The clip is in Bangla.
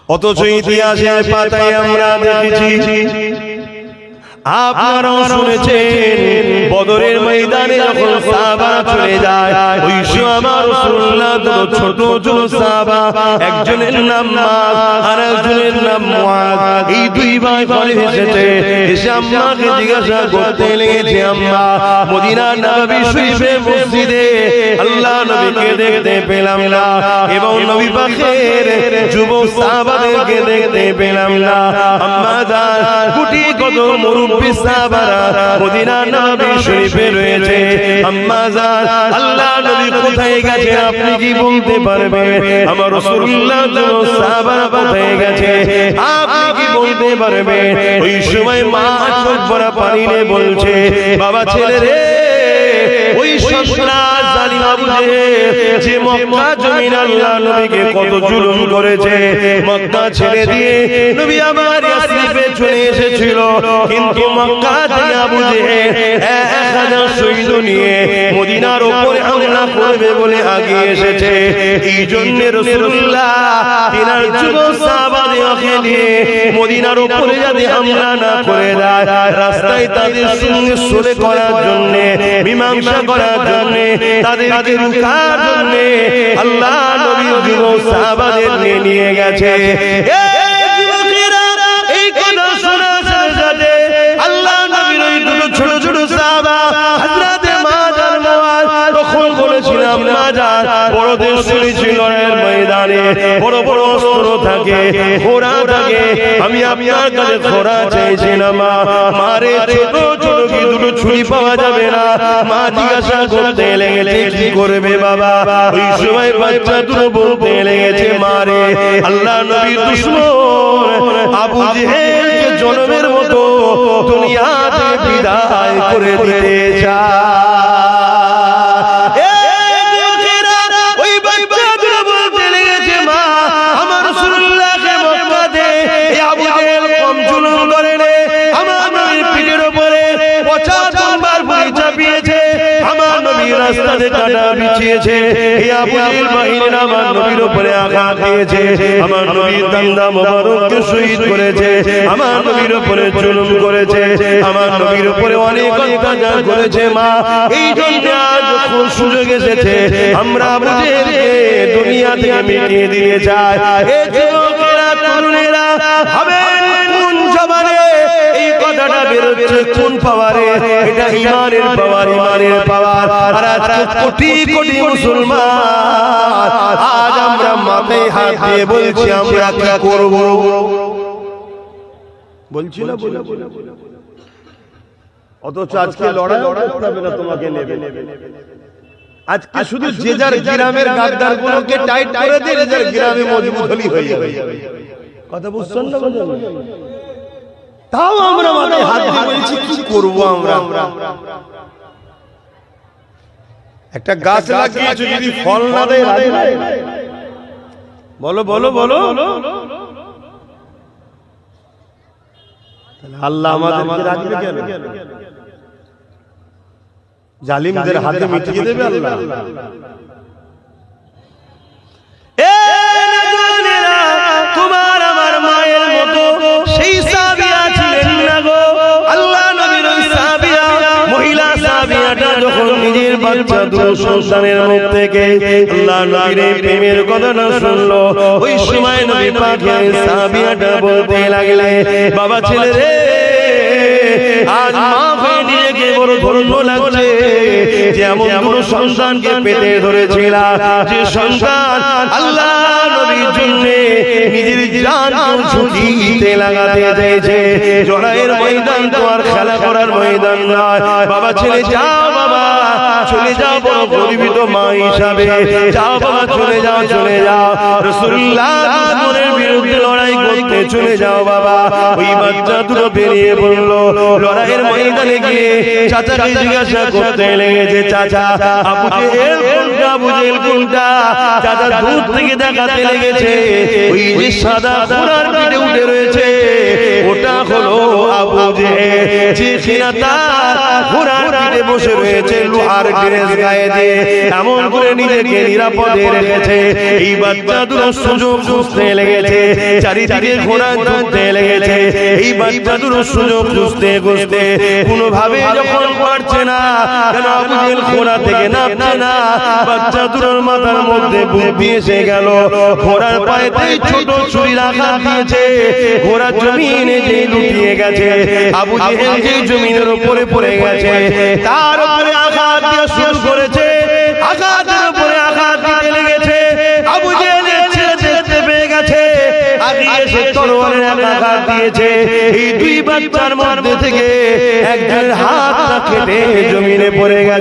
অথচ ইতিহাসের পাতায় আমরা দেখেছি, আপনারাও শুনেছেন, বদরের ময়দানে যখন সাহাবারা চলে যায়, ওই সময় আমার রাসূলুল্লাহ ছোট ছোট সাহাবা, একজনের নাম মাস আর একজনের নাম মুআদ, এই দুই ভাই ফলে এসেছে। এসে আম্মাকে জিজ্ঞাসা করতে লেগেছে, আম্মা মদিনার নববী শরীফে মসজিদে আল্লাহ নবীকে দেখতে পেলাম না, এবং নবী পাকের যুবক সাহাবাদেরকে দেখতে পেলাম না। আম্মা জান, কোটি কত মুরব্বি সাহাবারা মদিনার নববী শরীফে রয়েছে। আম্মা জান, আল্লাহ নবী কোথায় গেছে আপনি কি বলতে পারবেন? আমার রাসূলুল্লাহ সাহাবারা কোথায় গেছে আপনি কি বলতে পারবেন? ওই সময় মা চোখ ভরা পানি নিয়ে বলছে, বাবা ছেলে রে, ওই সন্ত্রাস জালিম আবু জেহেল যে মক্কা জমিন আল্লাহ নবীকে কত জুলুম করেছে, মক্কা ছেড়ে দিয়ে নবী আমার ইয়াসরিবে চলে এসেছিল, কিন্তু মক্কা থেকে আবু জেহেল 1000 সৈন্য নিয়ে মদিনার উপরে হামলা করবে বলে আগে এসেছে। এই জন্য রাসূলুল্লাহ তিনার যুবক সাহাবাদেরকে নিয়ে মদিনার উপরে যাতে হামলা না করে দেয়, রাস্তায় তাদের সঙ্গে সুলহ করার জন্য, মীমাংসা করার জন্য, তাদেরকে রুখার জন্য আল্লাহ নবী যুবক সাহাবাদের নিয়ে গেছে। এই কথা শোনার সাথে আল্লাহ নবীর ওই দুটো ছোট ছোট সাহাবা হযরতে মাআদ আর মুআদ তখন বলেছিলাম, মাআদ বড়দের শুনেছিল এর ময়দানে বড় বড় অস্ত্র থাকে, ঘোড়া থাকে, আমি আপনার কাছে ঘোড়া চাইছি না মা, মারে ছোট ছোট কি দুটো ছুরি পাওয়া যাবে না? মা জিজ্ঞাসা করতে লেগেছে, কি করবে বাবা? ওই সময় বাচ্চা দুটো বলতে লেগেছে, মারে আল্লাহ নবীর দুশমন আবু জেহেলকে জনমের মতো দুনিয়াতে বিদায় করে দিতে চায়। রাস্তাতে কাটা বিছিয়েছে, এই আবু জেহেল বাহিনীর আমার নবীর উপরে আঘাত দিয়েছে, আমার নবীর দান্দা মোবারককে শহীদ করেছে, আমার নবীর উপরে জুলুম করেছে, আমার নবীর উপরে অনেক অত্যাচার করেছে। মা, এই জন্য আজ যখন সুযোগ এসেছে আমরা আবু জেহেলকে দুনিয়া থেকে মিটিয়ে দিয়ে যাই। এই যুবকেরা, তরুণেরা ভাবেন কোন জবানে এই কথাটা বেরোচ্ছে, কোন পাওয়ারে? এটা ইমানের পাওয়ার, ইমানের পাওয়ার। আর আজকে কোটি কোটি মুসলমান আজ আমরা মাথায় হাত দিয়ে বলছি আমরা কি করব? বলছি না, অথচ আজকে লড়াই করতে হবে না, তোমাকে নেবে। আজকে শুধু যে যার গ্রামের গাদ্দার গুলোকে টাইট করে দিয়ে যে যার গ্রামে মজবুত হলি হয়ে যাবে। কথা বুঝছেন না? তাও আমরা মাথায় হাত দিয়ে বলছি কি করব আমরা? একটা গাছ লাগিয়েছো, যদি ফল না দেয় বলো বলো বলো, আল্লাহ আমাদেরকে রাখবে কেন? জালিমদের হাতে মিটিয়ে দেবে আল্লাহ। তোমার আমার মায়ের মতো সেই সাহাবিয়া ছিলেন না গো। আল্লাহ নবীর ওই সাহাবিয়া, মহিলা সাহাবিয়াটা যখন নিজের বাচ্চা দুটো সন্তানের মুখ থেকে আল্লাহ নবীর প্রেমের কথাটা শুনলো, ওই সময় নবী পাক সাহাবিয়াটা বলতে লাগলে, বাবা ছেলে রে, আজ মা হয়ে নিজেকে বড় ধন্য লাগছে যে এমন দুটো সন্তানকে পেতে ধরেছিল, যে সন্তান আল্লাহ নবীর জন্য নিজের জান ঝুঁকিতে লাগাতে চেয়েছে। জড়াইয়ের ময়দান তো আর খেলা করার ময়দান নয়। বাবা ছেলে যাও, বাবা চলে যাও, বড় গর্বিত মা হিসাবে যাও, বাবা চলে যাও, চলে যাও, রাসূলুল্লাহ দুজনের বিরুদ্ধে লড়াই করতে চলে যাও বাবা। ওই বাচ্চা দুটো বেরিয়ে পড়লো, লড়াইয়ের ময়দানে গিয়ে চাচাকে জিজ্ঞাসা করতে লেগেছে, চাচা আবু জেহেল কোনটা, আবু জেহেল কোনটা? চাচা দূর থেকে দেখাতে লেগেছে, ওই যে সাদা ঘোড়ার পিঠে উঠে রয়েছে ওটা হলো আবু জেহেল, যে কিনা তার ঘোড়ার পিঠে বসে রয়েছে লোহার ড্রেস গায়ে দিয়ে এমন করে নিজেকে নিরাপদে রেখেছে এই বাচ্চা দুটো সুযোগ খুঁজতে লেগেছে চারিদিকে ঘোড়া ধরতে লেগেছে এই বাচ্চা দুটো সুযোগ খুঁজতে খুঁজতে কোনোভাবে যখন পারছে না কেন আবু জেহেল ঘোড়া থেকে নামছে না বাচ্চা দুটোর মাথার মধ্যে বুদ্ধি এসে গেল ঘোড়ার পায়েতে ছোট ছুরির আঘাত দিয়েছে ঘোড়া জমিনে যে লুটিয়ে গেছে আবু জেহেল যে জমিনের উপরে পড়ে গেছে তার উপরে আঘাত দিয়ে শুরু করেছে আঘাতের উপরে আঘাত দিতে লেগেছে আবু জেহেলের ছেলে দেখতে পেয়ে গেছে আগে এসে তরবারের আঘাত দিয়েছে এই দুই বাচ্চার মধ্যে থেকে একজনের হাতটা কেটে জমিনে পড়ে গেছে